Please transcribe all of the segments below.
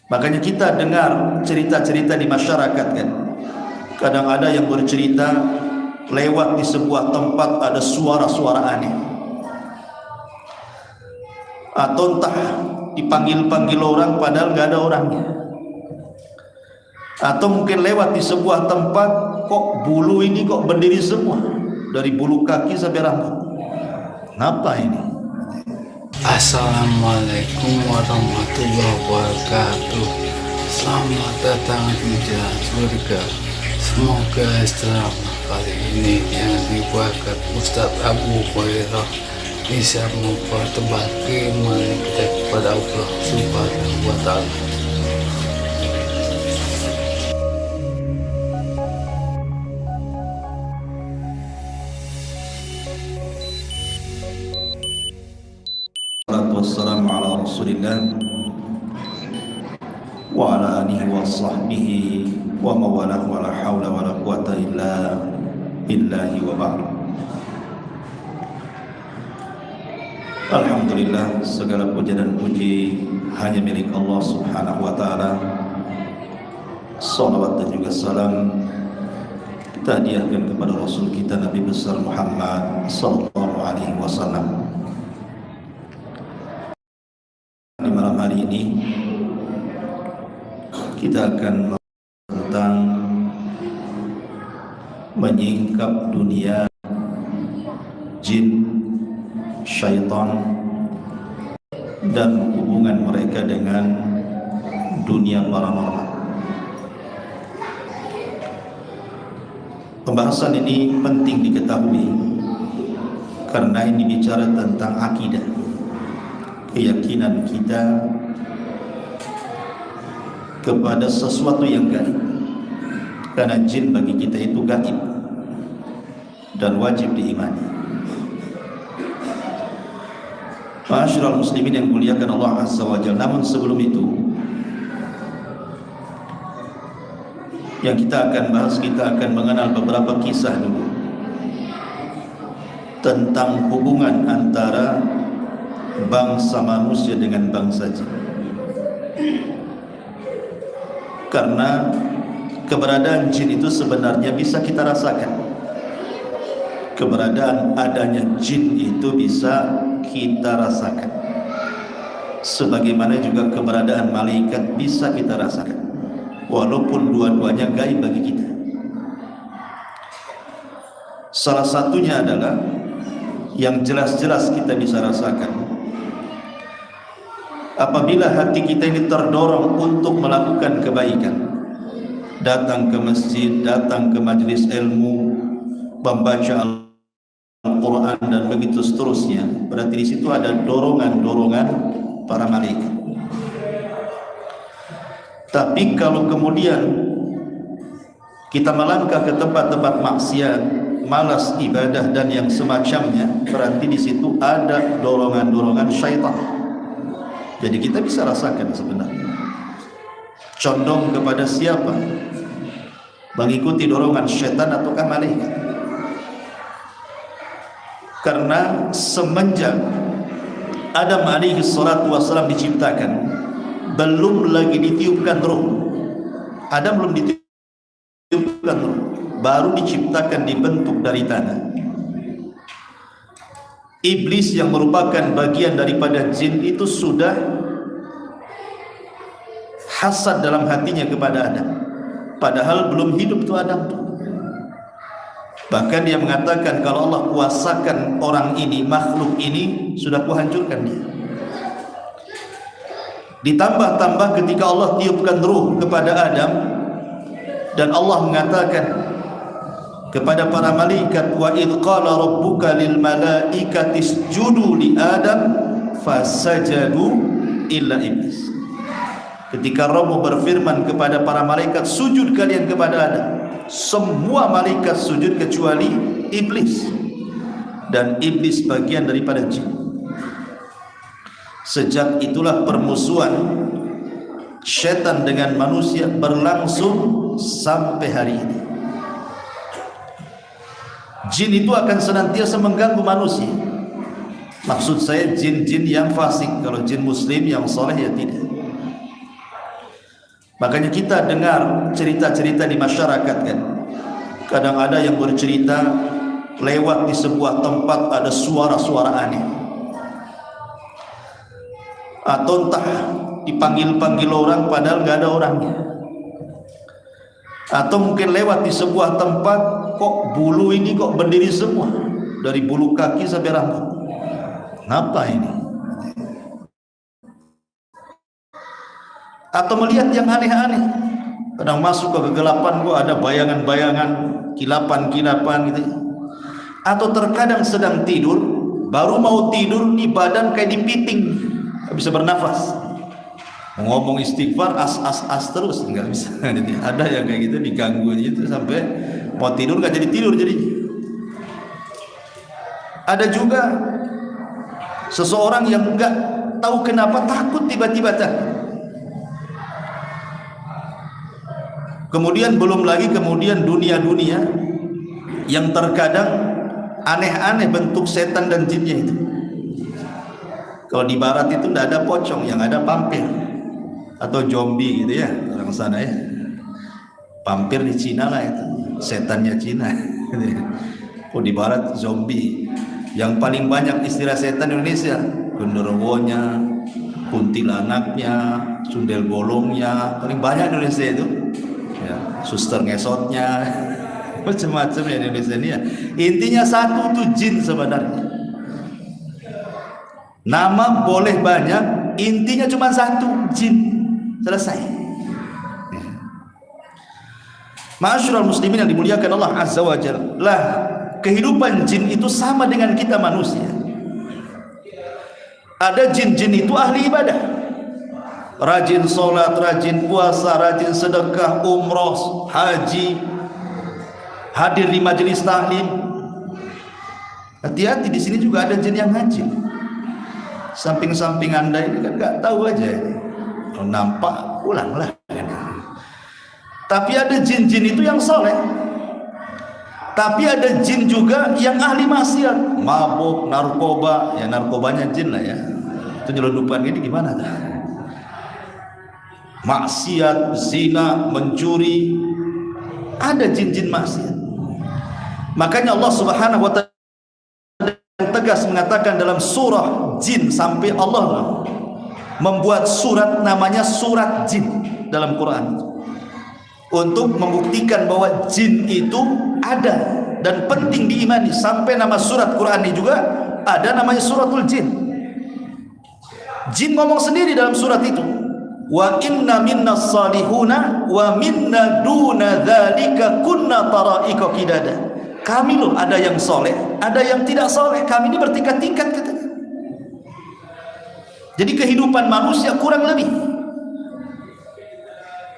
Makanya kita dengar cerita-cerita di masyarakat kan. Kadang ada yang bercerita lewat di sebuah tempat ada suara-suara aneh. Atau entah dipanggil-panggil orang padahal nggak ada orangnya. Atau mungkin lewat di sebuah tempat kok bulu ini kok berdiri semua, dari bulu kaki sampai rambut. Kenapa ini? Assalamualaikum warahmatullahi wabarakatuh. Selamat datang di jalan surga. Semoga ceramah kali ini yang dibuatkan Ustadz Abu Hurairah bisa mempertebal keimanan kita kepada Allah Subhanahu wa Ta'ala. Wassalamu ala rasulillah wa ala alihi wa sahbihi wa mawalah wa la hawla wa la quwata illa billahi wa ba'd. Alhamdulillah, segala puja dan puji hanya milik Allah Subhanahu wa ta'ala. Salawat dan juga salam kita hadiahkan kepada Rasul kita Nabi besar Muhammad sallallahu alaihi wasallam. Di malam hari ini kita akan tentang menyingkap dunia jin, syaitan, dan hubungan mereka dengan dunia paranormal. Pembahasan ini penting diketahui karena ini bicara tentang akidah, keyakinan kita kepada sesuatu yang gaib. Karena jin bagi kita itu gaib dan wajib diimani. Ma'asyiral muslimin yang muliakan Allah Azza wa Jalla. Namun sebelum itu, yang kita akan bahas, kita akan mengenal beberapa kisah dulu tentang hubungan antara bangsa manusia dengan bangsa jin. Karena keberadaan jin itu sebenarnya bisa kita rasakan. Keberadaan adanya jin itu bisa kita rasakan. Sebagaimana juga keberadaan malaikat bisa kita rasakan. Walaupun dua-duanya gaib bagi kita. Salah satunya adalah yang jelas-jelas kita bisa rasakan apabila hati kita ini terdorong untuk melakukan kebaikan, datang ke masjid, datang ke majelis ilmu, membaca Al-Quran dan begitu seterusnya, berarti di situ ada dorongan-dorongan para malaikat. Tapi kalau kemudian kita melangkah ke tempat-tempat maksiat, malas ibadah dan yang semacamnya, berarti di situ ada dorongan-dorongan syaitan. Jadi kita bisa rasakan sebenarnya condong kepada siapa, mengikuti dorongan syaitan ataukah malaikat. Karena semenjak Adam alaihi salatu wassalam diciptakan, belum lagi ditiupkan roh. Adam belum ditiupkan roh, baru diciptakan, dibentuk dari tanah. Iblis yang merupakan bagian daripada jin itu sudah hasad dalam hatinya kepada Adam, padahal belum hidup tuh Adam tuh. Bahkan dia mengatakan, kalau Allah kuasakan orang ini, makhluk ini, sudah kuhancurkan dia. Ditambah-tambah ketika Allah tiupkan ruh kepada Adam, dan Allah mengatakan kepada para malaikat, wa idh qala rabbuka lil malaikati isjudu li Adam fasajadu illa iblis. Ketika Rabb berfirman kepada para malaikat, sujud kalian kepada Adam, semua malaikat sujud kecuali iblis, dan iblis bagian daripada jin. Sejak itulah permusuhan syaitan dengan manusia berlangsung sampai hari ini. Jin itu akan senantiasa mengganggu manusia. Maksud saya jin-jin yang fasik. Kalau jin muslim yang soleh ya tidak. Makanya kita dengar cerita-cerita di masyarakat kan, kadang ada yang bercerita lewat di sebuah tempat ada suara-suara aneh, atau entah dipanggil-panggil orang padahal nggak ada orangnya, atau mungkin lewat di sebuah tempat kok bulu ini kok berdiri semua dari bulu kaki sampai rambut, kenapa ini? Atau melihat yang aneh-aneh, kadang masuk ke kegelapan kok ada bayangan-bayangan, kilapan-kilapan gitu. Atau terkadang sedang tidur, baru mau tidur nih badan kayak dipiting, nggak bisa bernafas, mau ngomong istighfar as terus nggak bisa. Ada yang kayak gitu diganggu gitu sampai mau tidur nggak jadi tidur jadinya. Ada juga seseorang yang nggak tahu kenapa takut tiba-tiba takut. Kemudian belum lagi dunia-dunia yang terkadang aneh-aneh bentuk setan dan jinnya itu. Kalau di barat itu tidak ada pocong, yang ada pampir atau zombie gitu ya, orang sana ya. Pampir di Cina lah itu, setannya Cina. Oh di barat zombie. Yang paling banyak istilah setan Indonesia, genderuwonya, kuntilanaknya, sundel bolongnya, paling banyak Indonesia itu. Ya, suster ngesotnya, macam-macam ya Indonesia ini ya. Intinya satu tuh jin sebenarnya. Nama boleh banyak, intinya cuma satu, jin. Selesai. Ma'asyiral muslimin yang dimuliakan Allah Azza wa Jalla. Lah, kehidupan jin itu sama dengan kita manusia. Ada jin-jin itu ahli ibadah, rajin sholat, rajin puasa, rajin sedekah, umroh, haji, hadir di majelis taklim. Hati-hati, di sini juga ada jin yang haji. Samping-samping anda ini kan nggak tahu aja ini. Kalau nampak pulanglah. Tapi ada jin-jin itu yang soleh. Tapi ada jin juga yang ahli maksiat, mabuk, narkoba. Ya narkobanya jin lah ya. Itu nyelundupan gini gimana tuh? Maksiat, zina, mencuri, ada jin-jin maksiat. Makanya Allah Subhanahu wa ta'ala tegas mengatakan dalam surah jin, sampai Allah membuat surat namanya surat jin dalam Quran untuk membuktikan bahwa jin itu ada dan penting diimani. Sampai nama surat Quran ini juga ada namanya suratul jin. Jin ngomong sendiri dalam surat itu, wa inna minna salihuna wa minna duna dzalika kunna taraika qidada. Kami loh ada yang soleh, ada yang tidak soleh. Kami ini bertingkat-tingkat katanya. Jadi kehidupan manusia kurang lebih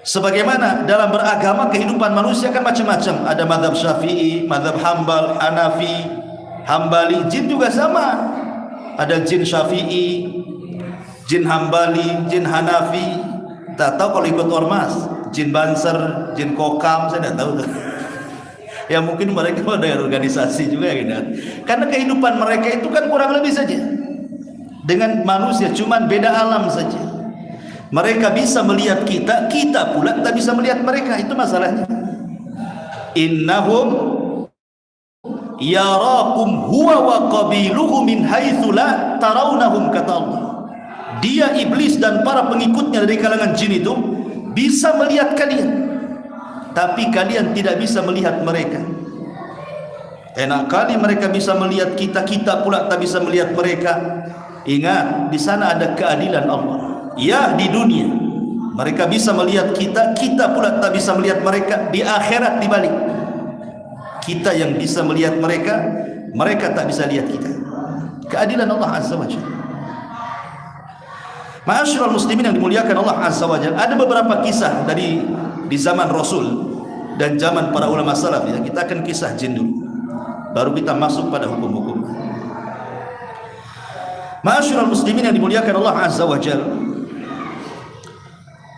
sebagaimana dalam beragama, kehidupan manusia kan macam-macam. Ada mazhab Syafi'i, mazhab Hambal, Hanafi, Hambali. Jin juga sama. Ada jin Syafi'i, jin Hambali, jin Hanafi. Tak tahu kalau ikut ormas, jin Banser, jin Kokam, saya tidak tahu tuh. Ya mungkin mereka ada organisasi juga ya, karena kehidupan mereka itu kan kurang lebih saja dengan manusia, cuman beda alam saja. Mereka bisa melihat kita, kita pula tak bisa melihat mereka. Itu masalahnya. Innahum yarakum huwa wa qabiluhu min haitsu la tarawnahum, kata Allah. Dia iblis dan para pengikutnya dari kalangan jin itu bisa melihat kalian, tapi kalian tidak bisa melihat mereka. Enak kali mereka bisa melihat kita, kita pula tak bisa melihat mereka. Ingat, di sana ada keadilan Allah. Ya, di dunia mereka bisa melihat kita, kita pula tak bisa melihat mereka. Di akhirat dibalik, kita yang bisa melihat mereka, mereka tak bisa lihat kita. Keadilan Allah Azza wa Jalla. Ma'asyiral muslimin yang dimuliakan Allah Azza wa Jalla. Ada beberapa kisah dari di zaman Rasul dan zaman para ulama salaf ya. Kita akan kisah jin dulu, baru kita masuk pada hukum-hukum. Ma'asyiral muslimin yang dimuliakan Allah Azza wa Jalla.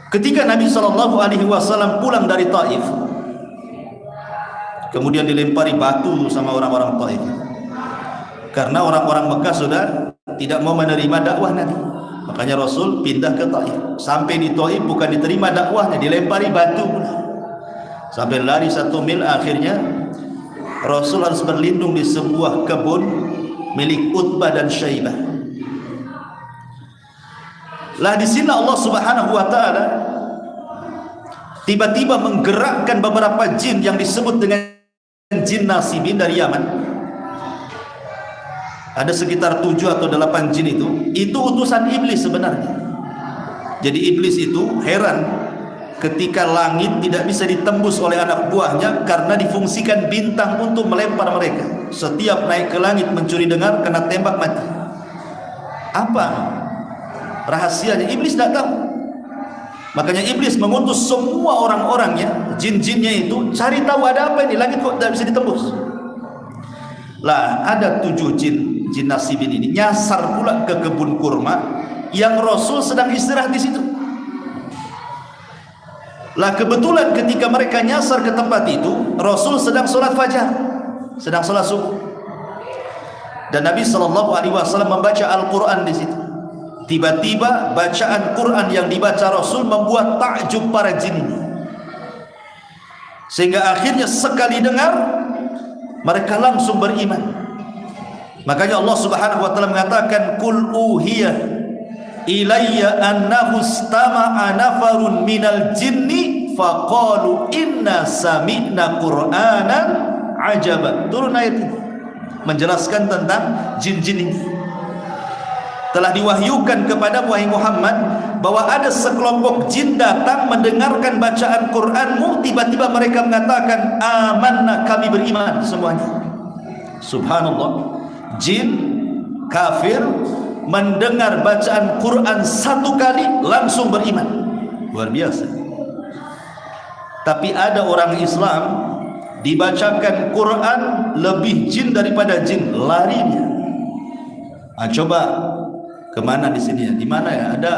Ketika Nabi SAW pulang dari Taif, kemudian dilempari batu sama orang-orang Taif, karena orang-orang Mekah sudah tidak mau menerima dakwah Nabi. Maka Makanya Rasul pindah ke Taif. Sampai di Taif bukan diterima dakwahnya, dilempari batu pula. Sampai lari 1 mil, akhirnya Rasul harus berlindung di sebuah kebun milik Utbah dan Syaibah. Lah di sini Allah Subhanahu wa taala tiba-tiba menggerakkan beberapa jin yang disebut dengan jin nasibin dari Yaman. Ada sekitar 7 atau 8 jin itu utusan iblis sebenarnya. Jadi iblis itu heran ketika langit tidak bisa ditembus oleh anak buahnya karena difungsikan bintang untuk melempar mereka. Setiap naik ke langit mencuri dengar, kena tembak mati. Apa rahasianya? Iblis tidak tahu. Makanya iblis mengutus semua orang-orangnya, jin-jinnya itu, cari tahu ada apa ini, langit kok tidak bisa ditembus. Lah ada 7 jin nasibin ini nyasar pula ke kebun kurma yang Rasul sedang istirahat di situ. Lah kebetulan ketika mereka nyasar ke tempat itu, Rasul sedang sholat fajar, sedang sholat subuh, dan Nabi SAW membaca Al-Quran di situ. Tiba-tiba bacaan Quran yang dibaca Rasul membuat takjub para jin ini, sehingga akhirnya sekali dengar mereka langsung beriman. Makanya Allah Subhanahu wa taala mengatakan, "Qul uhiya ilayya annahu istama'a nafarun minal jinni faqalu inna sami'na qur'anan ajaban." Turun ayat ini menjelaskan tentang jin-jin ini. Telah diwahyukan kepada wahai Muhammad bahwa ada sekelompok jin datang mendengarkan bacaan Qur'anmu, tiba-tiba mereka mengatakan amanna, kami beriman semuanya. Subhanallah, jin kafir mendengar bacaan Quran 1 kali langsung beriman. Luar biasa. Tapi ada orang Islam dibacakan Quran lebih jin daripada jin, lari dia. Coba kemana di sini ya? Di mana ya? Ada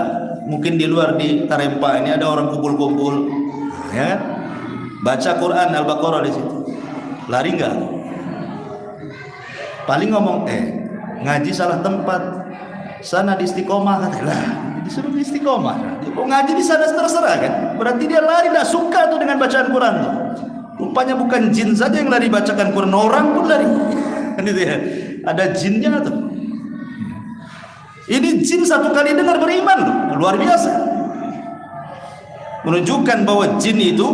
mungkin di luar, di Tarempa ini ada orang kumpul-kumpul, ya kan? Baca Quran Al-Baqarah di situ. Lari enggak? Paling ngomong ngaji salah tempat, sana di Istiqomah, katalah disuruh di Istiqomah. Dia mau ngaji di sana terserah kan? Berarti dia lari, tidak suka tuh dengan bacaan Quran tuh. Rupanya bukan jin saja yang lari bacakan Quran, orang pun lari. Gitu ya. Ada jinnya tuh. Ini jin 1 kali dengar beriman, luar biasa. Menunjukkan bahwa jin itu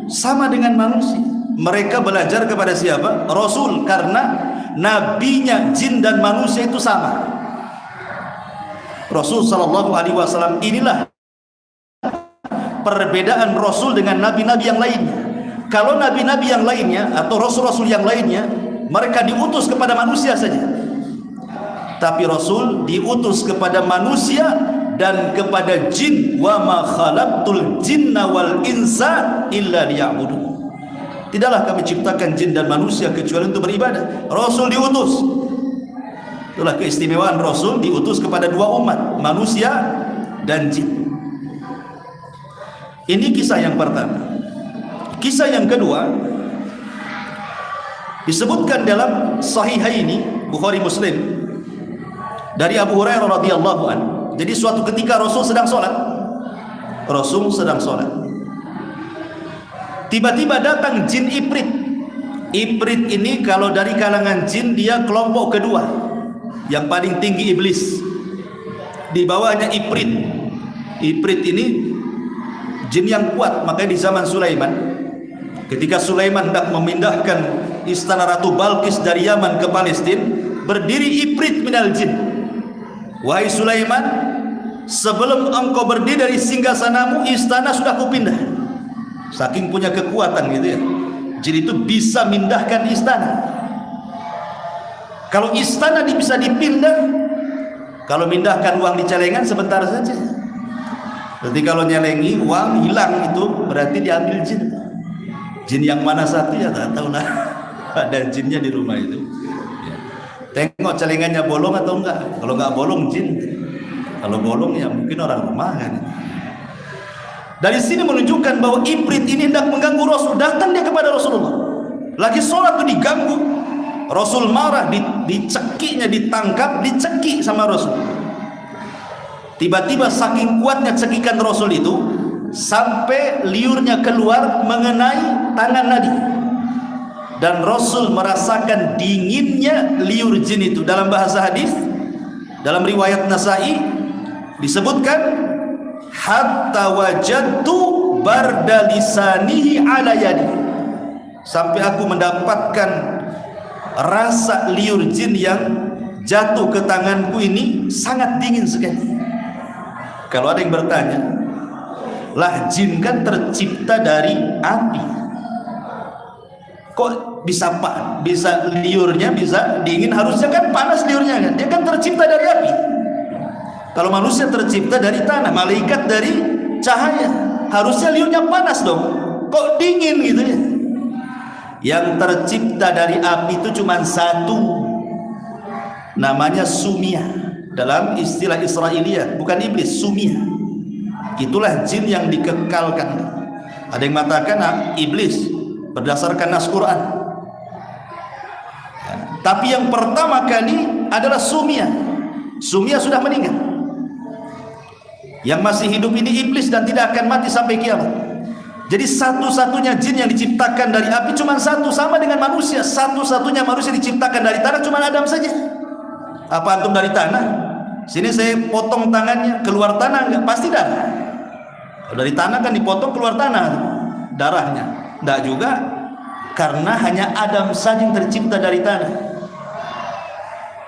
sama dengan manusia. Mereka belajar kepada siapa? Rasul, karena nabinya jin dan manusia itu sama. Rasul sallallahu alaihi wasallam, inilah perbedaan Rasul dengan nabi-nabi yang lainnya. Kalau nabi-nabi yang lainnya atau rasul-rasul yang lainnya, mereka diutus kepada manusia saja. Tapi Rasul diutus kepada manusia dan kepada jin. Wa ma khalaqtul jinna wal insa illa liya'budun. Tidaklah kami ciptakan jin dan manusia kecuali untuk beribadah. Rasul diutus. Itulah keistimewaan Rasul, diutus kepada 2 umat, manusia dan jin. Ini kisah yang pertama. Kisah yang kedua disebutkan dalam Sahihaini, Bukhari Muslim, dari Abu Hurairah radhiyallahu anhu. Jadi suatu ketika Rasul sedang sholat. Tiba-tiba datang jin Ifrit. Ifrit ini kalau dari kalangan jin dia kelompok kedua, yang paling tinggi iblis. Di bawahnya Ifrit. Ifrit ini jin yang kuat. Makanya di zaman Sulaiman, ketika Sulaiman hendak memindahkan istana Ratu Balqis dari Yaman ke Palestina, berdiri Ifrit minal jin. Wahai Sulaiman, sebelum engkau berdiri dari singgasanamu, istana sudah kupindah. Saking punya kekuatan gitu ya. Jadi itu bisa mindahkan istana. Kalau istana bisa dipindah, kalau mindahkan uang di celengan sebentar saja. Berarti kalau nyelengi uang hilang, itu berarti diambil jin. Jin yang mana satu ya tak tahu lah. Ada jinnya di rumah itu. Tengok celengannya bolong atau enggak. Kalau enggak bolong jin, kalau bolong ya mungkin orang rumah kan. Dari sini menunjukkan bahwa Ifrit ini hendak mengganggu Rasul. Datang dia kepada Rasulullah, lagi sholat tuh diganggu. Rasul marah, dicekiknya, ditangkap, dicekik sama Rasul. Tiba-tiba saking kuatnya cekikan Rasul itu sampai liurnya keluar mengenai tangan Nabi, dan Rasul merasakan dinginnya liur jin itu. Dalam bahasa hadis, dalam riwayat Nasai disebutkan hatta wajadtu barda lisanihi ala yadi, sampai aku mendapatkan rasa liur jin yang jatuh ke tanganku ini sangat dingin sekali. Kalau ada yang bertanya, lah jin kan tercipta dari api, kok bisa liurnya bisa dingin? Harusnya kan panas liurnya kan, dia kan tercipta dari api. Kalau manusia tercipta dari tanah, malaikat dari cahaya, harusnya liurnya panas dong, kok dingin gitu ya? Yang tercipta dari api itu cuma satu, namanya Sumia. Dalam istilah Israiliyat, bukan iblis, Sumia. Itulah jin yang dikekalkan. Ada yang mengatakan iblis berdasarkan nas Quran. Tapi yang pertama kali adalah Sumia. Sumia sudah meninggal. Yang masih hidup ini iblis dan tidak akan mati sampai kiamat. Jadi satu-satunya jin yang diciptakan dari api cuma satu, sama dengan manusia. Satu-satunya manusia diciptakan dari tanah cuma Adam saja. Apa antum dari tanah? Sini saya potong tangannya, keluar tanah enggak? Pasti darah. Kalau dari tanah kan dipotong keluar tanah darahnya. Enggak juga, karena hanya Adam saja yang tercipta dari tanah.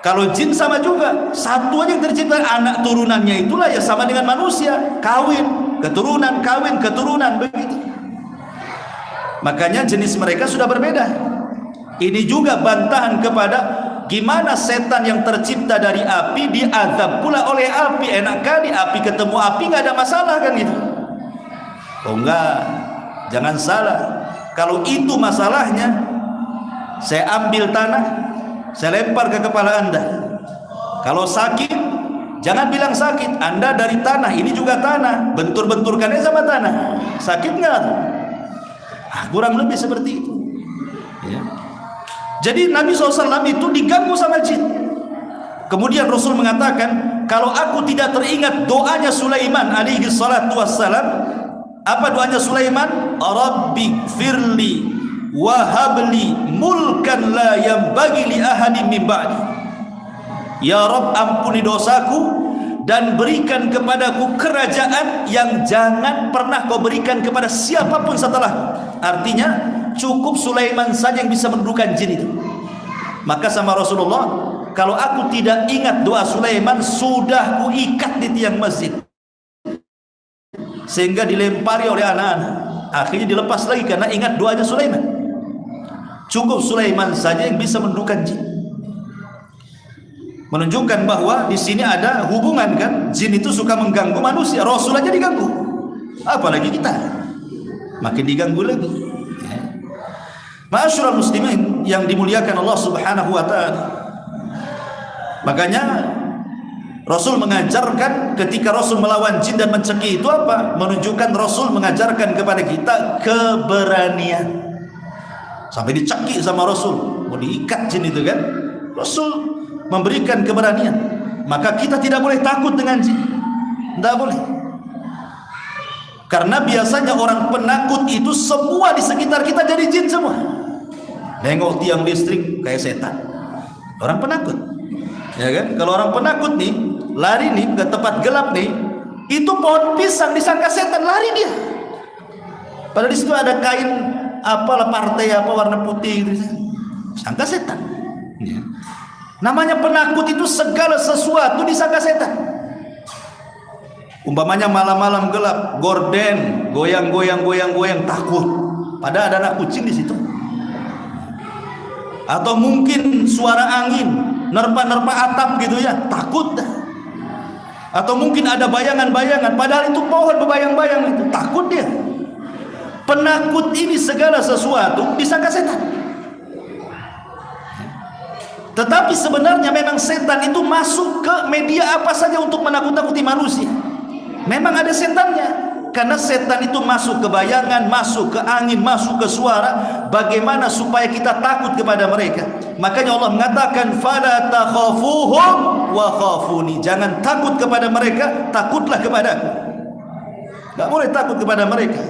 Kalau jin sama juga, satu aja yang tercipta, anak turunannya itulah ya sama dengan manusia, kawin, keturunan begitu. Makanya jenis mereka sudah berbeda. Ini juga bantahan kepada gimana setan yang tercipta dari api diazab pula oleh api. Enak kali api ketemu api nggak ada masalah kan gitu. Oh enggak, jangan salah. Kalau itu masalahnya, saya ambil tanah, saya lempar ke kepala Anda. Kalau sakit, jangan bilang sakit, Anda dari tanah, ini juga tanah, bentur-benturkannya sama tanah. Sakit nggak? Kurang lebih seperti itu ya. Jadi Nabi SAW itu diganggu sama jin. Kemudian Rasul mengatakan, kalau aku tidak teringat doanya Sulaiman alaihi salatu wassalam. Apa doanya Sulaiman? Rabbi firli wahabli mulkan la yanbaghi li ahadin min ba'di. Ya Rabb, ampuni dosaku dan berikan kepadaku kerajaan yang jangan pernah kau berikan kepada siapapun setelahku. Artinya cukup Sulaiman saja yang bisa mendudukan jin itu. Maka sama Rasulullah, kalau aku tidak ingat doa Sulaiman, sudah kuikat di tiang masjid sehingga dilempari oleh anak-anak. Akhirnya dilepas lagi karena ingat doanya Sulaiman. Cukup Sulaiman saja yang bisa mendudukan jin. Menunjukkan bahwa di sini ada hubungan kan, jin itu suka mengganggu manusia. Rasul aja diganggu, apalagi kita, makin diganggu lagi. Ma'asyiral muslimin yang dimuliakan Allah Subhanahu wa taala. Makanya Rasul mengajarkan ketika Rasul melawan jin dan mencekik itu apa? Menunjukkan Rasul mengajarkan kepada kita keberanian. Sampai dicekik sama Rasul, mau diikat jin itu kan. Rasul memberikan keberanian. Maka kita tidak boleh takut dengan jin. Tidak boleh. Karena biasanya orang penakut itu semua di sekitar kita jadi jin semua. Nengok tiang listrik kayak setan, orang penakut, ya kan? Kalau orang penakut nih lari nih ke tempat gelap nih, itu pohon pisang disangka setan, lari dia. Padahal di situ ada kain apalah partai apa warna putih gitu, sangka setan. Ya. Namanya penakut itu segala sesuatu disangka setan. Umpamanya malam-malam gelap, gorden, goyang, takut. Padahal ada anak kucing di situ. Atau mungkin suara angin, nerpa-nerpa atap gitu ya, takut dah. Atau mungkin ada bayangan-bayangan, padahal itu pohon berbayang-bayang itu, takut dia. Penakut ini segala sesuatu disangka setan. Tetapi sebenarnya memang setan itu masuk ke media apa saja untuk menakut-nakuti manusia. Memang ada setannya. Karena setan itu masuk ke bayangan, masuk ke angin, masuk ke suara. Bagaimana supaya kita takut kepada mereka? Makanya Allah mengatakan, fala takhafuhum wa khafuni. Jangan takut kepada mereka, takutlah kepadaku. Enggak boleh takut kepada mereka,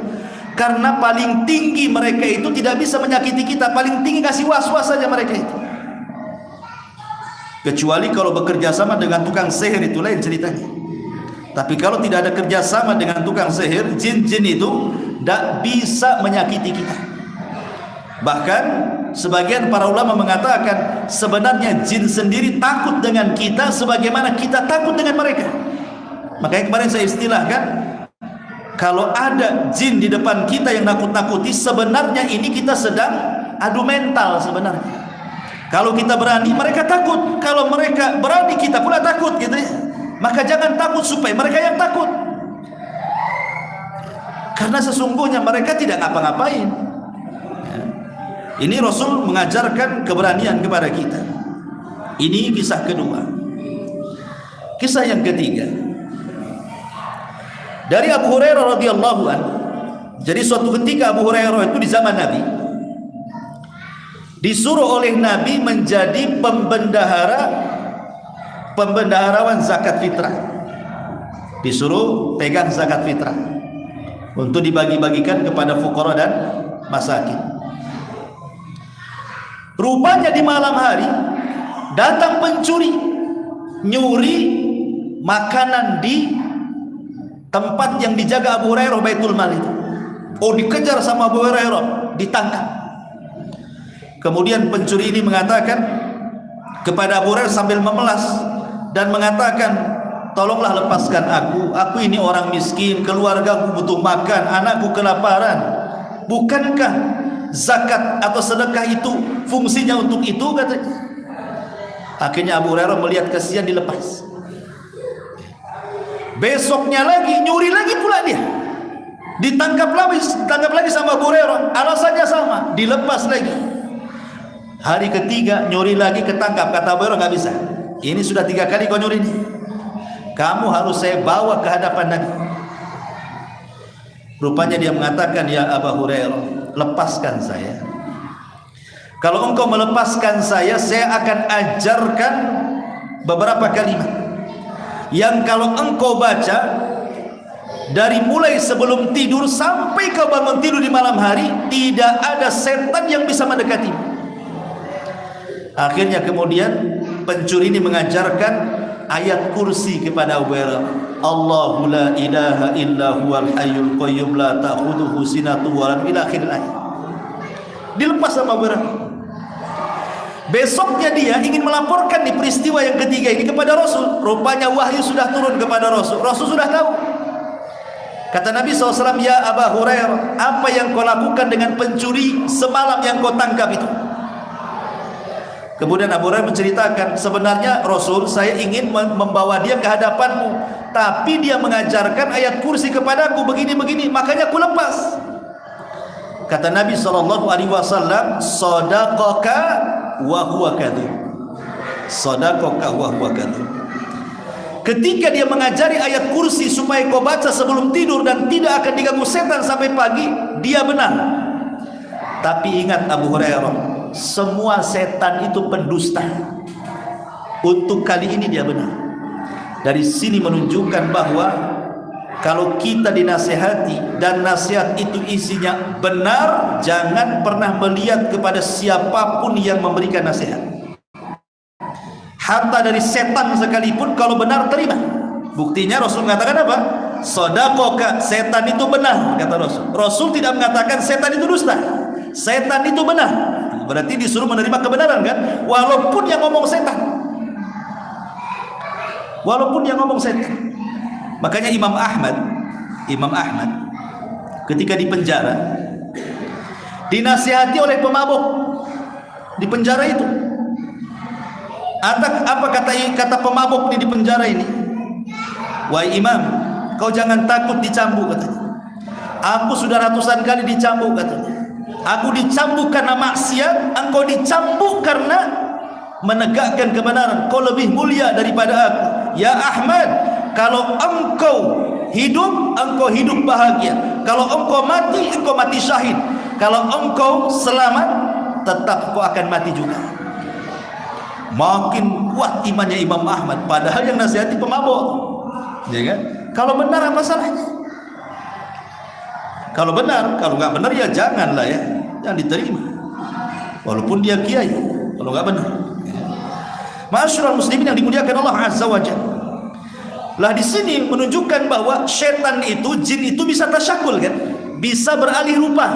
karena paling tinggi mereka itu tidak bisa menyakiti kita. Paling tinggi kasih was-was saja mereka itu. Kecuali kalau bekerja sama dengan tukang sihir, itu lain ceritanya. Tapi kalau tidak ada kerjasama dengan tukang sihir, jin-jin itu tidak bisa menyakiti kita. Bahkan sebagian para ulama mengatakan sebenarnya jin sendiri takut dengan kita sebagaimana kita takut dengan mereka. Makanya kemarin saya istilahkan, kalau ada jin di depan kita yang nakut-nakuti, sebenarnya ini kita sedang adu mental sebenarnya. Kalau kita berani, mereka takut. Kalau mereka berani, kita pula takut, gitu ya. Maka jangan takut supaya mereka yang takut. Karena sesungguhnya mereka tidak ngapa-ngapain. Ini Rasul mengajarkan keberanian kepada kita. Ini kisah kedua. Kisah yang ketiga, dari Abu Hurairah radhiyallahu anhu. Jadi suatu ketika Abu Hurairah itu di zaman Nabi disuruh oleh Nabi menjadi pembendaharawan zakat fitrah. Disuruh pegang zakat fitrah untuk dibagi-bagikan kepada fuqara dan masakin. Rupanya di malam hari datang pencuri, nyuri makanan di tempat yang dijaga Abu Hurairah, Baitul Mal itu. Oh, dikejar sama Abu Hurairah, ditangkap. Kemudian pencuri ini mengatakan kepada Abu Hurairah sambil memelas dan mengatakan, tolonglah lepaskan aku ini orang miskin, keluargaku butuh makan, anakku kelaparan. Bukankah zakat atau sedekah itu fungsinya untuk itu, katanya. Akhirnya Abu Hurairah melihat kasihan, dilepas. Besoknya lagi nyuri lagi pula dia, ditangkap lagi sama Abu Hurairah, alasannya sama, dilepas lagi. Hari ketiga nyuri lagi, ketangkap. Kata Abu Hurairah, nggak bisa, ini sudah 3 kali kau nyuri ini, kamu harus saya bawa ke hadapan Nabi. Rupanya dia mengatakan, ya Abu Hurairah, lepaskan saya. Kalau engkau melepaskan saya akan ajarkan beberapa kalimat yang kalau engkau baca dari mulai sebelum tidur sampai kau bangun tidur di malam hari, tidak ada setan yang bisa mendekatimu. Akhirnya kemudian pencuri ini mengajarkan ayat kursi kepada Abu Hurairah. Allahu la ilaha illa huwal hayyul qayyum la ta'khudhuhu sinatun wa lam ila akhir ayat. Dilepas sama Abu Hurairah. Besoknya dia ingin melaporkan di peristiwa yang ketiga ini kepada Rasul. Rupanya wahyu sudah turun kepada Rasul. Rasul sudah tahu. Kata Nabi SAW, ya Abu Hurairah, apa yang kau lakukan dengan pencuri semalam yang kau tangkap itu? Kemudian Abu Hurairah menceritakan, sebenarnya Rasul, saya ingin membawa dia ke hadapanmu, tapi dia mengajarkan ayat kursi kepadaku begini-begini, makanya aku lepas. Kata Nabi SAW, sadaqaka wa huwa kadzub. Sadaqaka wa huwa kadzub. Ketika dia mengajari ayat kursi supaya kau baca sebelum tidur dan tidak akan diganggu setan sampai pagi, dia benar. Tapi ingat Abu Hurairah, semua setan itu pendusta. Untuk kali ini dia benar. Dari sini menunjukkan bahwa kalau kita dinasihati dan nasihat itu isinya benar, jangan pernah melihat kepada siapapun yang memberikan nasihat. Hatta dari setan sekalipun, kalau benar terima. Buktinya Rasul mengatakan apa? Shadaqaka, setan itu benar, kata Rasul. Rasul tidak mengatakan setan itu dusta. Setan itu benar. Berarti disuruh menerima kebenaran, kan? Walaupun yang ngomong setan. Walaupun yang ngomong setan. Makanya Imam Ahmad ketika di penjara dinasihati oleh pemabuk di penjara itu. Apa kata pemabuk di penjara ini? Wahai Imam, kau jangan takut dicambuk, katanya. Aku sudah ratusan kali dicambuk, katanya. Aku dicambuk karena maksiat, engkau dicambuk karena menegakkan kebenaran. Kau lebih mulia daripada aku. Ya Ahmad, kalau engkau hidup bahagia. Kalau engkau mati syahid. Kalau engkau selamat, tetap kau akan mati juga. Makin kuat imannya Imam Ahmad, padahal yang nasihati pemabok, ya kan? Kalau benar apa salahnya? Kalau benar, kalau nggak benar ya janganlah ya, jangan diterima. Walaupun dia kiai, kalau nggak benar. Ma'asyiral muslimin yang dimuliakan Allah Azza wa Jalla. Lah di sini menunjukkan bahwa setan itu, jin itu bisa tasyakul kan? Bisa beralih rupa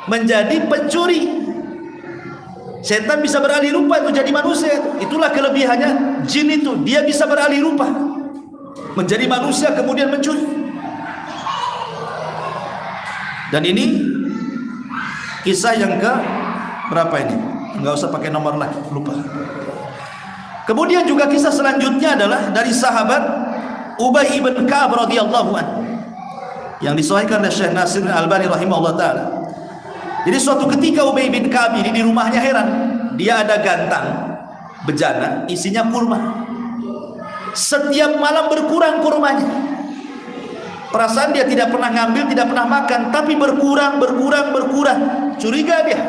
menjadi pencuri. Setan bisa beralih rupa itu jadi manusia. Itulah kelebihannya jin itu, dia bisa beralih rupa menjadi manusia kemudian mencuri. Dan ini kisah yang ke berapa ini? Enggak usah pakai nomor lagi, lupa. Kemudian juga kisah selanjutnya adalah dari sahabat Ubay ibn Ka'ab radhiyallahu anhu yang disahihkan oleh Syekh Nasir Al-Albani rahimahullah taala. Jadi suatu ketika Ubay bin Ka'ab ini di rumahnya heran, dia ada gantang bejana isinya kurma. Setiap malam berkurang kurmanya. Perasaan dia tidak pernah ngambil, tidak pernah makan, tapi berkurang. Curiga dia.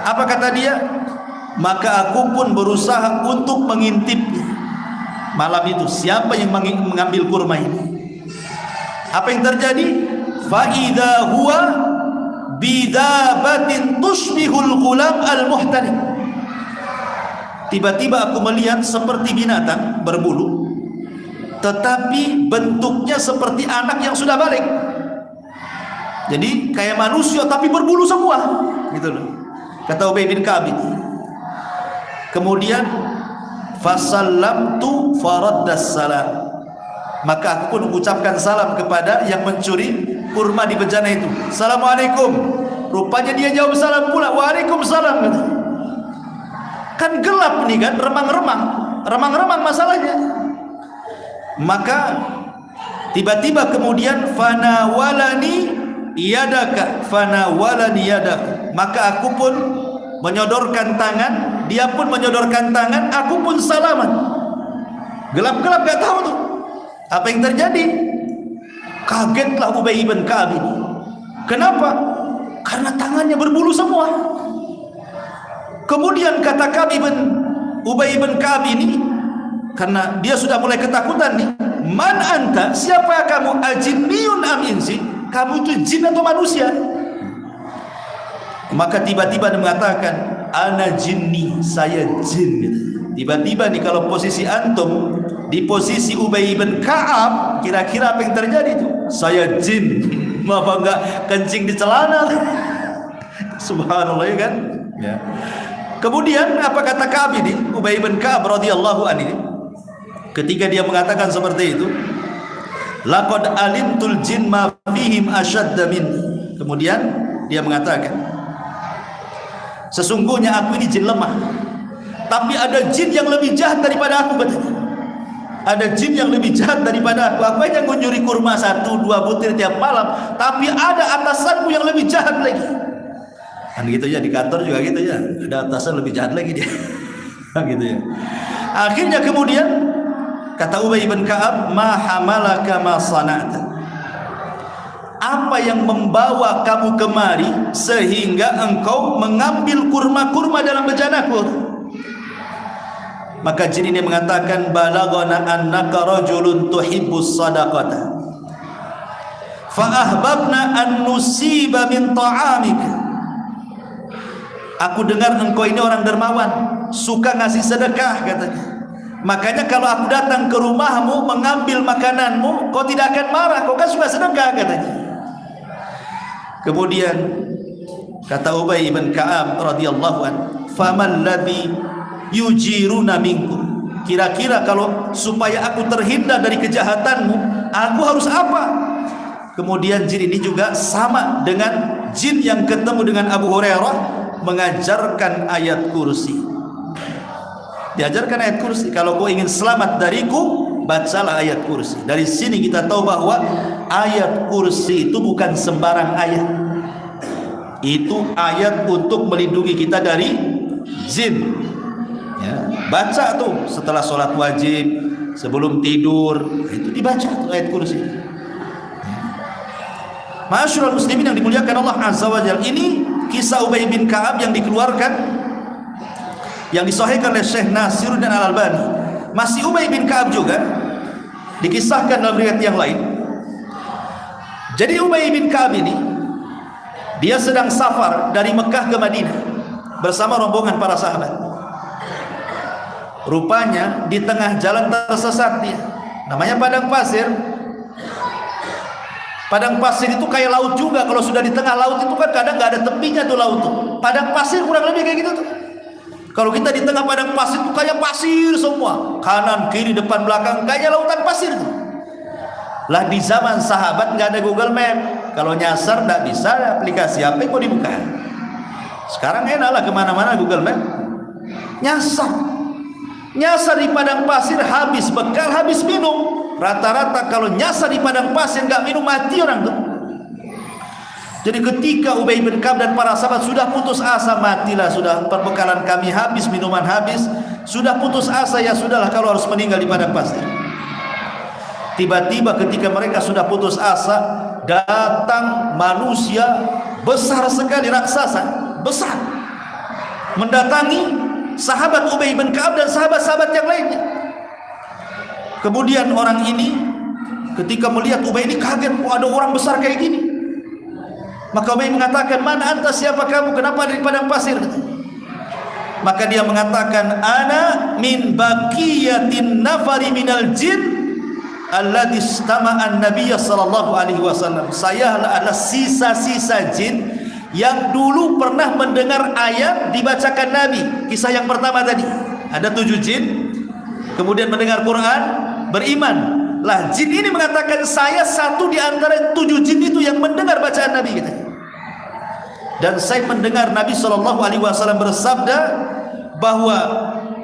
Apa kata dia? Maka aku pun berusaha untuk mengintipnya. Malam itu siapa yang mengambil kurma ini? Apa yang terjadi? Fa idza huwa bidabatin tushbihul ghulam al-muhtalim. Tiba-tiba aku melihat seperti binatang berbulu, tetapi bentuknya seperti anak yang sudah balik. Jadi kayak manusia tapi berbulu semua, gitu loh. Kata Ubay bin Ka'ab. Kemudian fasallamtu faraddas salam. Maka aku pun mengucapkan salam kepada yang mencuri kurma di bejana itu. Assalamualaikum. Rupanya dia jawab salam pula. Waalaikumsalam. Kan gelap nih kan, remang-remang masalahnya. Maka tiba-tiba kemudian fanawalani yadaka, maka aku pun menyodorkan tangan, dia pun menyodorkan tangan, aku pun salaman. Gelap-gelap gak tahu tuh apa yang terjadi. Kagetlah Ubay bin Ka'ab ini. Kenapa? Karena tangannya berbulu semua. Kemudian kata Ubay bin Ka'ab ini, karena dia sudah mulai ketakutan nih. Man anta? Siapa kamu? Ajinniyun am insi? Kamu itu jin atau manusia? Maka tiba-tiba dia mengatakan, ana jinni, saya jin. Tiba-tiba nih kalau posisi antum di posisi Ubay bin Ka'ab, kira-kira apa yang terjadi itu? Saya jin. Apa enggak kencing di celana? Subhanallah ya kan? Ya. Kemudian apa kata Ka'ab ini? Ubay bin Ka'ab radhiyallahu anhu, ketika dia mengatakan seperti itu, laqad alimtul jin ma fihim ashadda minni. Kemudian dia mengatakan, sesungguhnya aku ini jin lemah, tapi ada jin yang lebih jahat daripada aku, katanya. Ada jin yang lebih jahat daripada aku. Aku hanya mencuri kurma 1-2 butir tiap malam, tapi ada atasanku yang lebih jahat lagi. Kan gitu ya, di kantor juga gitu ya, ada atasan lebih jahat lagi dia. Gitu ya. Akhirnya kemudian kata Ubay bin Ka'ab, ma hamalaka ma sana'ta. Apa yang membawa kamu kemari sehingga engkau mengambil kurma-kurma dalam bejanaku? Maka jin ini mengatakan, balagana annaka rajulun tuhibbus sadaqata fa ahbabna an nusiba min ta'amika. Aku dengar engkau ini orang dermawan, suka ngasih sedekah, katanya. Makanya kalau aku datang ke rumahmu mengambil makananmu, kau tidak akan marah, kau kan suka sedekah, katanya. Kemudian kata Ubay bin Ka'ab radhiyallahu anhu, faman ladzi yujiruna minkum. Kira-kira kalau supaya aku terhindar dari kejahatanmu, aku harus apa? Kemudian jin ini juga sama dengan jin yang ketemu dengan Abu Hurairah, mengajarkan ayat kursi. Diajarkan ayat kursi. Kalau kau ingin selamat dariku, bacalah ayat kursi. Dari sini kita tahu bahwa ayat kursi itu bukan sembarang ayat. Itu ayat untuk melindungi kita dari jin. Ya, baca tuh setelah sholat wajib, sebelum tidur, itu dibaca tuh ayat kursi. Ma'asyiral muslimin yang dimuliakan Allah Azza wa Jalla, ini kisah Ubay bin Ka'ab yang dikeluarkan yang disahihkan oleh Syekh Nasiruddin Al-Albani. Masih Ubay bin Ka'ab juga dikisahkan dalam riwayat yang lain. Jadi Ubay bin Ka'ab ini dia sedang safar dari Mekah ke Madinah bersama rombongan para sahabat. Rupanya di tengah jalan tersesat dia. Namanya padang pasir. Padang pasir itu kayak laut juga. Kalau sudah di tengah laut itu kan kadang nggak ada tepinya tuh laut tuh. Padang pasir kurang lebih kayak gitu tuh. Kalau kita di tengah padang pasir itu kayak pasir semua, kanan kiri depan belakang kayak lautan pasir tuh. Lah di zaman sahabat nggak ada Google Map. Kalau nyasar nggak bisa, aplikasi apa yang mau dibuka. Sekarang enak lah kemana-mana Google Map. Nyasar di padang pasir, habis bekal, habis minum. Rata-rata kalau nyasar di padang pasir nggak minum mati orang tuh. Jadi ketika Ubay bin Ka'ab dan para sahabat sudah putus asa, matilah sudah, perbekalan kami habis, minuman habis, sudah putus asa, ya sudahlah kalau harus meninggal di padang pasir. Tiba-tiba ketika mereka sudah putus asa, datang manusia besar sekali, raksasa besar, mendatangi sahabat Ubay bin Ka'ab dan sahabat-sahabat yang lainnya. Kemudian orang ini ketika melihat Ubay ini kaget, oh, ada orang besar kayak gini. Maka Ubay mengatakan, "Mana anta, siapa kamu? Kenapa ada di padang pasir?" Maka dia mengatakan, "Ana min baqiyatin nafari minal jin alladhi istama'an nabiyya sallallahu alaihi wasallam." Saya adalah sisa-sisa jin yang dulu pernah mendengar ayat dibacakan Nabi. Kisah yang pertama tadi, ada 7 jin kemudian mendengar Quran, beriman. Lah jin ini mengatakan, saya satu di antara 7 jin itu yang mendengar bacaan Nabi kita. Dan saya mendengar Nabi SAW bersabda bahwa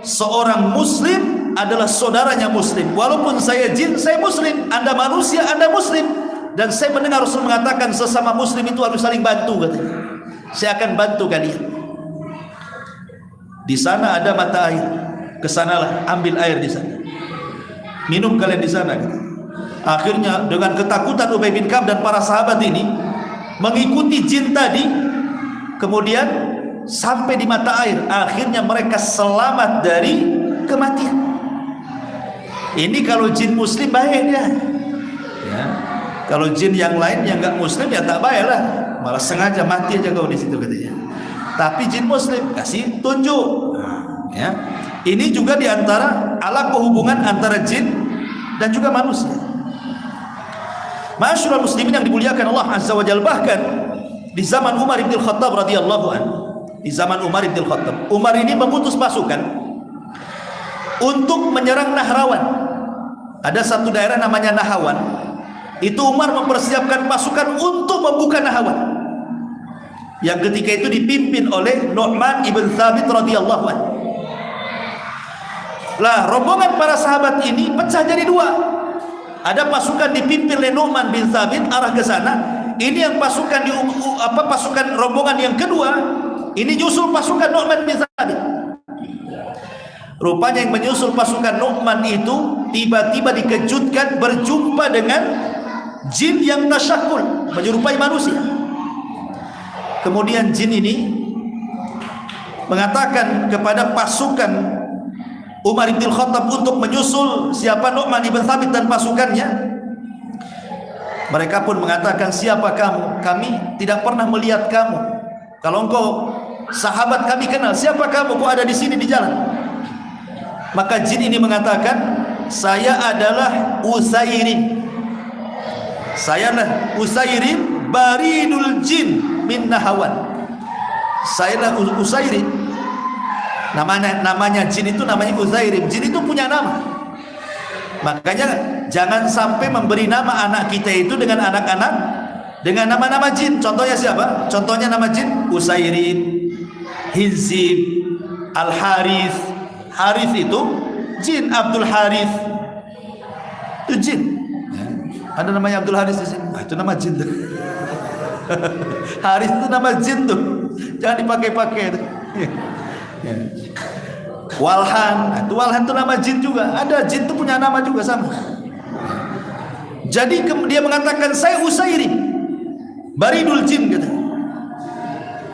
seorang muslim adalah saudaranya muslim. Walaupun saya jin, saya muslim. Anda manusia, Anda muslim. Dan saya mendengar Rasul mengatakan sesama muslim itu harus saling bantu, katanya. Saya akan bantu kalian. Di sana ada mata air, kesanalah, ambil air di sana, minum kalian di sana. Akhirnya dengan ketakutan Ubay bin Ka'ab dan para sahabat ini mengikuti jin tadi, kemudian sampai di mata air. Akhirnya mereka selamat dari kematian. Ini kalau jin muslim baik dia, ya. Kalau jin yang lain yang nggak muslim ya tak baik lah, malah sengaja mati aja kau di situ katanya. Tapi jin muslim kasih tunjuk, ya. Ini juga diantara alat hubungan antara jin dan juga manusia. Ma'asyiral muslimin yang dimuliakan Allah Azza wa Jalla, bahkan di zaman Umar bin Khattab radhiyallahu anhu, di zaman Umar bin Khattab, Umar ini mengutus pasukan untuk menyerang Nahrawan. Ada satu daerah namanya Nahawan. Itu Umar mempersiapkan pasukan untuk membuka Nahawan, yang ketika itu dipimpin oleh Nu'man ibn Thabit radhiyallahu anhu. Lah rombongan para sahabat ini pecah jadi 2. Ada pasukan dipimpin oleh Nu'man bin Thabit arah ke sana. Ini yang pasukan pasukan rombongan yang kedua ini nyusul pasukan Nu'man bin Thabit. Rupanya yang menyusul pasukan Nu'man itu tiba-tiba dikejutkan berjumpa dengan jin yang tasyakul, menyerupai manusia. Kemudian jin ini mengatakan kepada pasukan Umar bin Khattab untuk menyusul siapa Nu'man ibn Thabit dan pasukannya. Mereka pun mengatakan, "Siapa kamu? Kami tidak pernah melihat kamu. Kalau engkau sahabat kami kenal, siapa kamu? Kok ada di sini di jalan?" Maka jin ini mengatakan, "Saya adalah Usairin. Saya adalah Usairin baridul jin min Nahawan." Saya adalah Usairin. Namanya jin itu namanya Uzairim. Jin itu punya nama. Makanya jangan sampai memberi nama anak kita itu dengan anak-anak dengan nama-nama jin. Contohnya siapa? Contohnya nama jin Usairin, Hizib, Al-Harith. Harith itu jin, Abdul Harith itu jin. Ada namanya Abdul Harith di sini. Itu nama jin tuh. Harith itu nama jin tuh. Jangan dipakai-pakai tuh. Walhan, itu Walhan itu nama jin juga. Ada jin itu punya nama juga sama. Jadi dia mengatakan, "Saya Usairim baridul jin," gitu.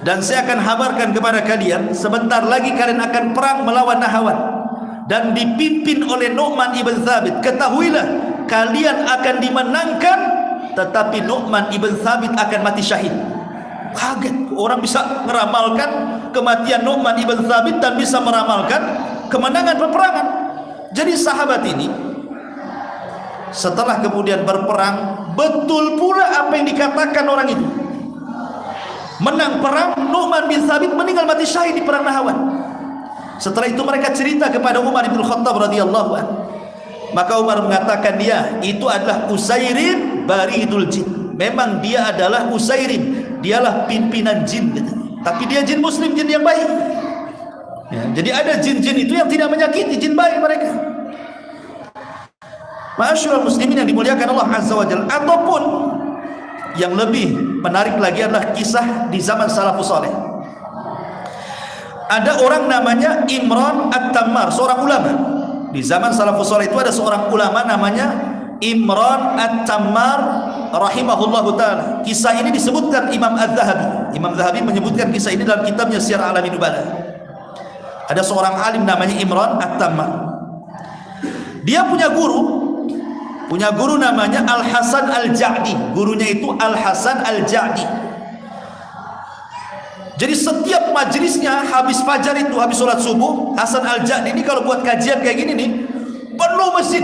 Dan saya akan habarkan kepada kalian, sebentar lagi kalian akan perang melawan Nahawan dan dipimpin oleh Nu'man ibn Thabit. Ketahuilah, kalian akan dimenangkan, tetapi Nu'man ibn Thabit akan mati syahid. Kaget, orang bisa meramalkan kematian Nu'man ibn Thabit dan bisa meramalkan kemenangan peperangan. Jadi sahabat ini setelah kemudian berperang, betul pula apa yang dikatakan orang itu. Menang perang, Nu'man bin Thabit meninggal mati syahid di perang Nahawan. Setelah itu mereka cerita kepada Umar bin Khattab radhiyallahu anhu. Maka Umar mengatakan, dia itu adalah Usairim baridul jin. Memang dia adalah Usairim, dialah pimpinan jin, tapi dia jin muslim, jin yang baik. Ya, jadi ada jin-jin itu yang tidak menyakiti, jin baik mereka. Ma'asyiral muslimin yang dimuliakan Allah Azza wa Jalla. Ataupun yang lebih menarik lagi adalah kisah di zaman salafus saleh. Ada orang namanya Imran At-Tammar, seorang ulama. Di zaman salafus saleh itu ada seorang ulama namanya Imran At-Tammar rahimahullahu taala. Kisah ini disebutkan Imam Az-Zahabi. Imam Zahabi menyebutkan kisah ini dalam kitabnya Syiar A'lamin Nubala. Ada seorang alim namanya Imran At-Tammar. Dia punya guru namanya Al-Hasan Al-Ja'di. Gurunya itu Al-Hasan Al-Ja'di. Jadi setiap majelisnya habis fajar itu, habis sholat subuh, Hasan Al-Ja'di ini kalau buat kajian kayak gini nih, penuh masjid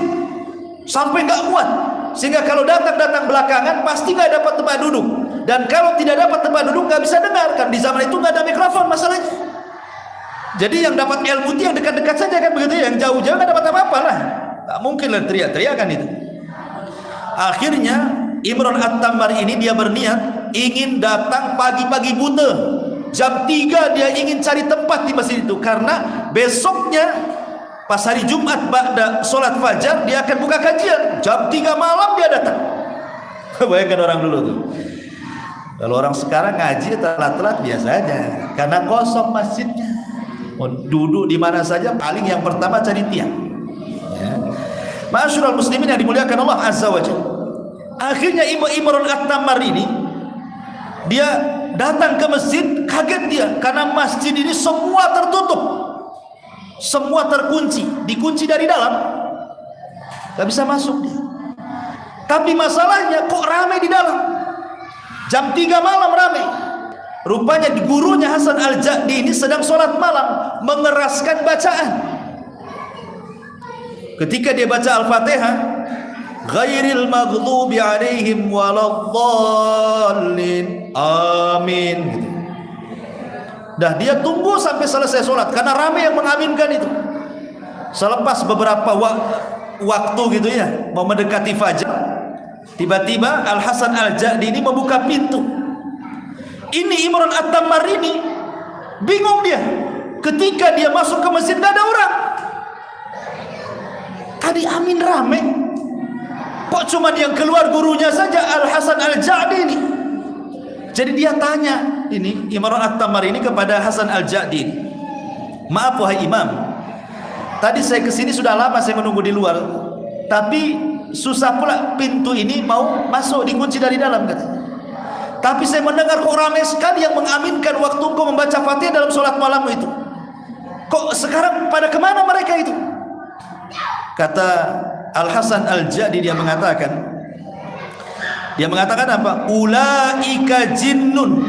sampai nggak muat. Sehingga kalau datang belakangan pasti nggak dapat tempat duduk. Dan kalau tidak dapat tempat duduk nggak bisa dengar, kan di zaman itu nggak ada mikrofon masalahnya. Jadi yang dapat ilmu itu yang dekat-dekat saja, kan begitu. Yang jauh-jauh nggak dapat apa-apa lah. Tak mungkin lah teriak-teriakan itu. Akhirnya Imran At-Tammar ini dia berniat ingin datang pagi-pagi buta, jam 3 dia ingin cari tempat di masjid itu, karena besoknya pas hari Jumat ba'da sholat fajar dia akan buka kajian, jam 3 malam dia datang. Bayangkan orang dulu tuh. Kalau orang sekarang ngaji telat-telat biasa aja, karena kosong masjidnya. Mau duduk di mana saja, paling yang pertama cari tiang. Ya. Ma'asyiral muslimin yang dimuliakan Allah Azza wa Jalla. Akhirnya Imran At-Tammar ini dia datang ke masjid, kaget dia karena masjid ini semua tertutup, semua terkunci, dikunci dari dalam, gak bisa masuk dia. Tapi masalahnya kok ramai di dalam, jam 3 malam ramai. Rupanya gurunya Hasan Al-Ja'di ini sedang sholat malam, mengeraskan bacaan. Ketika dia baca Al-Fatihah, ghairil maghdubi alaihim waladdallin, amin gitu. Dah dia tunggu sampai selesai sholat karena ramai yang mengaminkan itu. Selepas beberapa waktu gitu ya, mau mendekati fajar, tiba-tiba Al-Hasan Al-Ja'di ini membuka pintu. Ini Imran At-Tammar ini bingung dia. Ketika dia masuk ke masjid gak ada orang. Tadi amin rame, kok cuma yang keluar gurunya saja, Al-Hasan Al-Ja'di ini. Jadi dia tanya ini Imran At-Tammar ini kepada Hasan Al-Ja'di, maaf wahai imam, tadi saya kesini sudah lama, saya menunggu di luar, tapi susah pula pintu ini mau masuk, dikunci dari dalam katanya. Tapi saya mendengar kok ramai sekali yang mengaminkan waktu engkau membaca Fatihah dalam sholat malammu itu. Kok sekarang pada kemana mereka itu? Kata Al-Hasan Al-Ja'di, dia mengatakan apa? Ulaika jinnun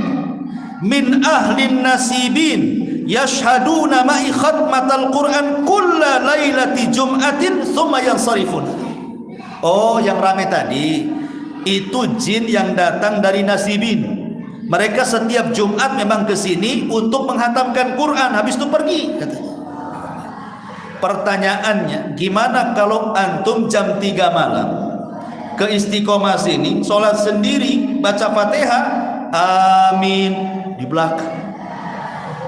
min ahlin nasibin yashhaduna ma'i khatmatal Qur'an kulla lailati jum'atin thumma yansarifun. Oh, yang ramai tadi itu jin yang datang dari nasibin. Mereka setiap Jumat memang ke sini untuk menghatamkan Quran, habis itu pergi katanya. Pertanyaannya, gimana kalau antum jam 3 malam ke Istiqomah sini, sholat sendiri, baca Fatihah, amin di belakang?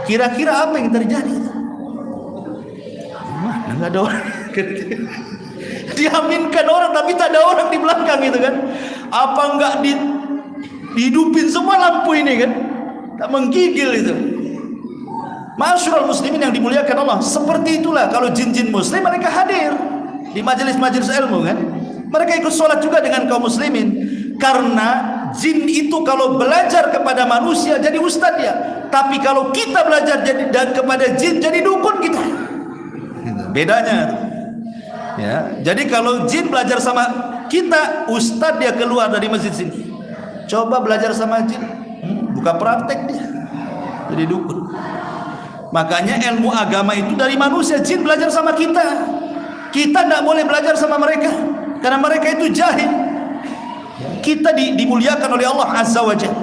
Kira-kira apa yang terjadi? Mana nggak ada orang? Diaminkan orang tapi tak ada orang di belakang gitu kan? Apa nggak dihidupin semua lampu ini kan? Tak menggigil itu. Ma'asyiral muslimin yang dimuliakan Allah, seperti itulah kalau jin-jin muslim mereka hadir di majelis-majelis ilmu kan. Mereka ikut sholat juga dengan kaum muslimin, karena jin itu itu kalau belajar kepada manusia jadi ustadz ya, tapi kalau kita belajar jadi kepada jin jadi dukun kita. Bedanya ya. Jadi kalau jin belajar sama kita, ustadz dia keluar dari masjid sini. Coba belajar sama jin, buka praktek dia jadi dukun. Makanya ilmu agama itu dari manusia, jin belajar sama kita. Kita tidak boleh belajar sama mereka karena mereka itu jahil. Kita dimuliakan oleh Allah Azza wa Jalla.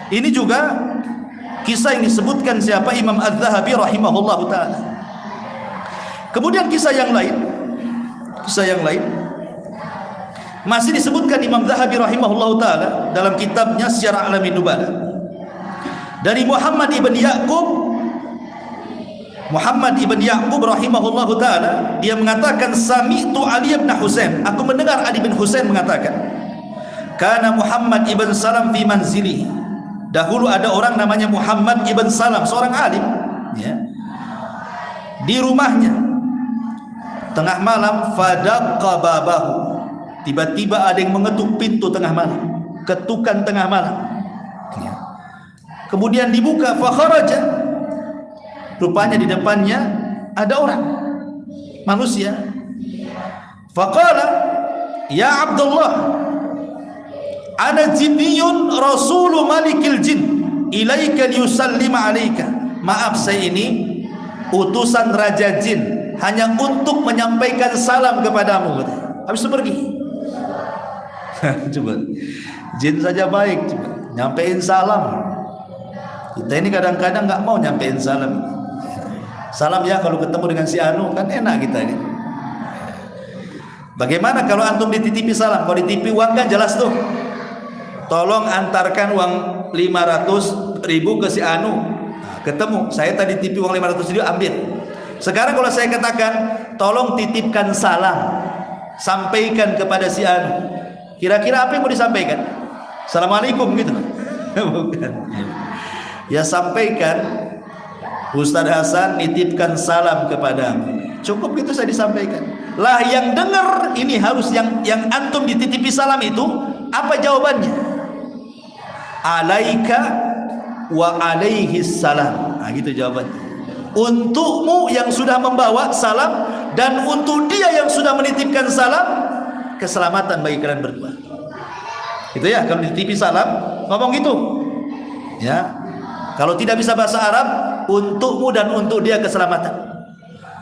Ini juga kisah yang disebutkan siapa? Imam Az-Zahabi rahimahullahu ta'ala. Kemudian kisah yang lain masih disebutkan Imam Zahabi rahimahullahu ta'ala dalam kitabnya Syiar A'lamin Nubala, dari Muhammad ibn Ya'qub rahimahullahu ta'ala. Dia mengatakan, sami'tu Ali bin Husain, aku mendengar Ali bin Husain mengatakan, kana Muhammad ibn Salam fi manzili. Dahulu ada orang namanya Muhammad ibn Salam, seorang alim ya, di rumahnya. Tengah malam, fadaqqa babahu, tiba-tiba ada yang mengetuk pintu tengah malam, ketukan tengah malam ya. Kemudian dibuka, fa kharaja, rupanya di depannya ada orang manusia. Faqala, ya Abdullah, ana jinniyun rasulu malikil jin ilaika liyusallima alaika. Maaf, saya ini utusan raja jin hanya untuk menyampaikan salam kepadamu. Habis itu pergi. Coba, jin saja baik, coba nyampein salam. Kita ini kadang-kadang nggak mau nyampein salam. Salam ya kalau ketemu dengan si Anu kan enak kita ini. Bagaimana kalau antum dititipi salam? Kalau dititipi uang kan jelas tuh. Tolong antarkan uang 500.000 ke si Anu. Nah, ketemu, saya tadi titipi uang 500.000, ambil. Sekarang kalau saya katakan, tolong titipkan salam, sampaikan kepada si Anu, kira-kira apa yang mau disampaikan? Assalamualaikum gitu? Bukan. Ya sampaikan, Ustaz Hasan nitipkan salam kepadamu. Cukup itu saya disampaikan. Lah yang dengar ini harus yang antum dititipi salam itu apa jawabannya? Alaika wa alaihi salam. Nah gitu jawabannya. Untukmu yang sudah membawa salam dan untuk dia yang sudah menitipkan salam, keselamatan bagi kalian berdua. Itu ya, kalau dititipi salam ngomong gitu. Ya. Kalau tidak bisa bahasa Arab, untukmu dan untuk dia keselamatan.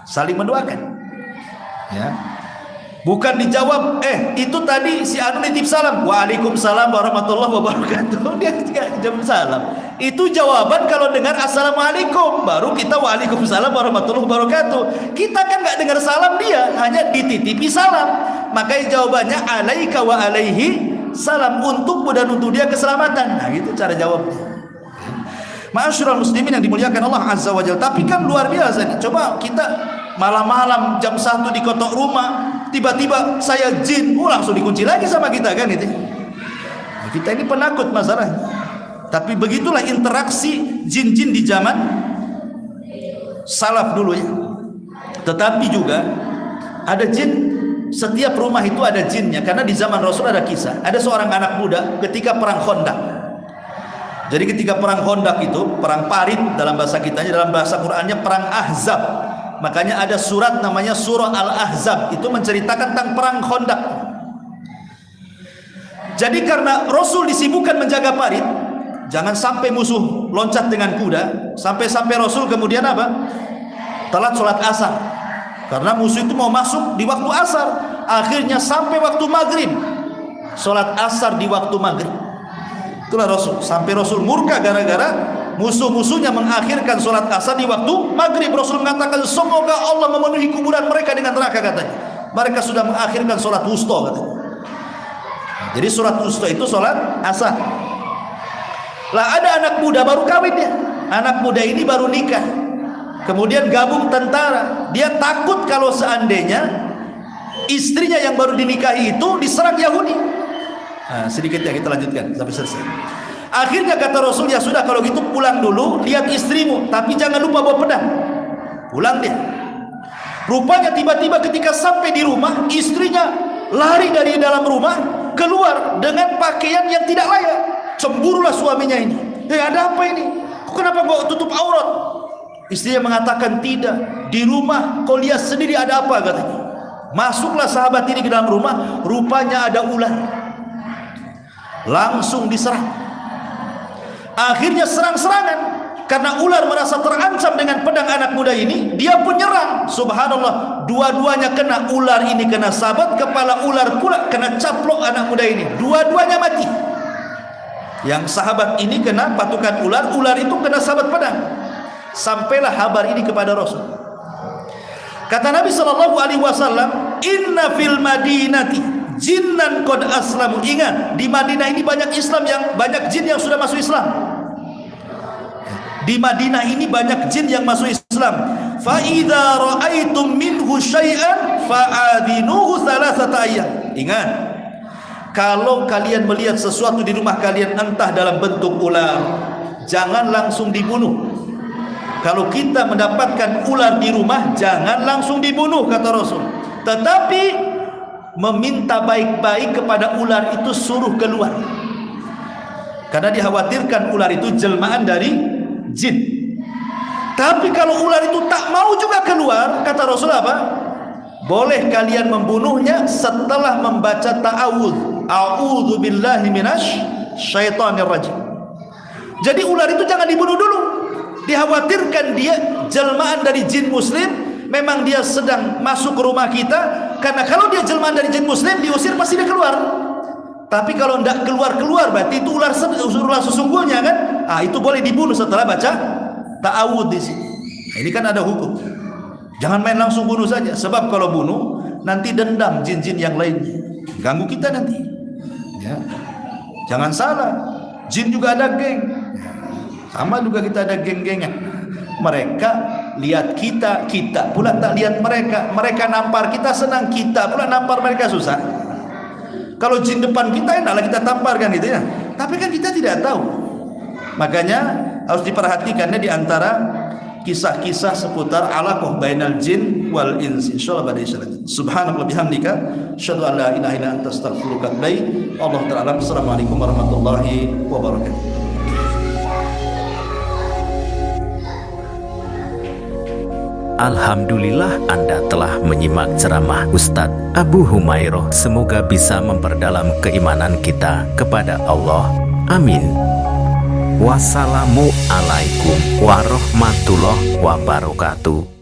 Saling mendoakan. Ya. Bukan dijawab, itu tadi si Anu nitip salam, waalaikumsalam warahmatullahi wabarakatuh. Dia tidak jawab salam. Itu jawaban kalau dengar assalamualaikum, baru kita waalaikumsalam warahmatullahi wabarakatuh. Kita kan nggak dengar salam dia, hanya dititipi salam. Makanya jawabannya alaika wa alaihi salam, untukmu dan untuk dia keselamatan. Nah itu cara jawabnya. Ma'asyiral muslimin yang dimuliakan Allah Azza wa Jalla. Tapi kan luar biasa nih. Coba kita malam-malam jam 1 dikotok rumah, tiba-tiba saya jin, langsung dikunci lagi sama kita kan itu. Nah, kita ini penakut masalahnya. Tapi begitulah interaksi jin-jin di zaman salaf dulu ya. Tetapi juga ada jin, setiap rumah itu ada jinnya. Karena di zaman Rasul ada kisah, ada seorang anak muda ketika perang Khandaq. Jadi ketika perang Khandaq itu, perang parit dalam bahasa kitanya, dalam bahasa Qur'annya perang Ahzab. Makanya ada surat namanya surah Al-Ahzab, itu menceritakan tentang perang Khandaq. Jadi karena Rasul disibukkan menjaga parit, jangan sampai musuh loncat dengan kuda, sampai-sampai Rasul kemudian apa? Telat sholat asar. Karena musuh itu mau masuk di waktu asar, akhirnya sampai waktu maghrib, sholat asar di waktu maghrib. Itulah Rasul, sampai Rasul murka gara-gara musuh-musuhnya mengakhirkan sholat asar di waktu maghrib. Rasul mengatakan, semoga Allah memenuhi kuburan mereka dengan neraka, katanya. Mereka sudah mengakhirkan sholat wusta, katanya. Jadi sholat wusta itu sholat asar. Lah ada anak muda baru kawin dia. Anak muda ini baru nikah, kemudian gabung tentara. Dia takut kalau seandainya istrinya yang baru dinikahi itu diserang Yahudi. Nah, sedikit ya kita lanjutkan sampai selesai. Akhirnya kata Rasul, ya sudah kalau gitu pulang dulu, lihat istrimu, tapi jangan lupa bawa pedang. Pulang dia. Rupanya tiba-tiba ketika sampai di rumah, istrinya lari dari dalam rumah keluar dengan pakaian yang tidak layak. Muncullah suaminya ini. Ada apa ini? Kenapa kau tutup aurat? Istrinya mengatakan tidak. Di rumah kau lihat sendiri ada apa katanya. Masuklah sahabat ini ke dalam rumah, rupanya ada ular. Langsung diserang. Akhirnya serang-serangan. Karena ular merasa terancam dengan pedang anak muda ini, dia pun nyerang. Subhanallah, dua-duanya kena. Ular ini kena sahabat, kepala ular pula kena caplok anak muda ini. Dua-duanya mati. Yang sahabat ini kena patukan ular, ular itu kena sahabat pedang. Sampailah kabar ini kepada Rasul. Kata Nabi SAW, inna fil madinati jinnan qad aslamu. Ingat, di Madinah ini banyak jin yang sudah masuk Islam. Di Madinah ini banyak jin yang masuk Islam. Fa idza ra'aitum minhu syai'an fa'adhinuhu thalathata ayyam. Ingat, kalau kalian melihat sesuatu di rumah kalian entah dalam bentuk ular, jangan langsung dibunuh. Kalau kita mendapatkan ular di rumah, jangan langsung dibunuh, kata Rasul. Tetapi meminta baik-baik kepada ular itu, suruh keluar. Karena dikhawatirkan ular itu jelmaan dari jin. Tapi kalau ular itu tak mau juga keluar, kata Rasul apa? Boleh kalian membunuhnya setelah membaca ta'awudz. A'udzu billahi minasy syaithanir rajim. Jadi ular itu jangan dibunuh dulu. Dikhawatirkan dia jelmaan dari jin muslim, memang dia sedang masuk ke rumah kita. Karena kalau dia jelmaan dari jin muslim, diusir pasti dia keluar. Tapi kalau tidak keluar-keluar, berarti itu ular sesungguhnya kan? Itu boleh dibunuh setelah baca ta'awudz di sini. Ini kan ada hukum. Jangan main langsung bunuh saja. Sebab kalau bunuh, nanti dendam jin-jin yang lain, ganggu kita nanti. Ya. Jangan salah, jin juga ada geng. Sama juga kita ada geng-gengnya. Mereka lihat kita, kita pula tak lihat mereka. Mereka nampar kita senang, kita pula nampar mereka susah. Kalau jin depan kita enaklah kita tamparkan gitu ya. Tapi kan kita tidak tahu. Makanya harus diperhatikannya di antara kisah-kisah seputar alaqah bainal jin wal ins. Insyaallah pada isyarat. Subhanallah bihamdika asyhadu an la ilaha illa anta astaghfiruka wa atubu ilaik. Allah ta'ala. Assalamualaikum warahmatullahi wabarakatuh. Alhamdulillah Anda telah menyimak ceramah Ustadz Abu Humairoh. Semoga bisa memperdalam keimanan kita kepada Allah. Amin. Wassalamualaikum warahmatullahi wabarakatuh.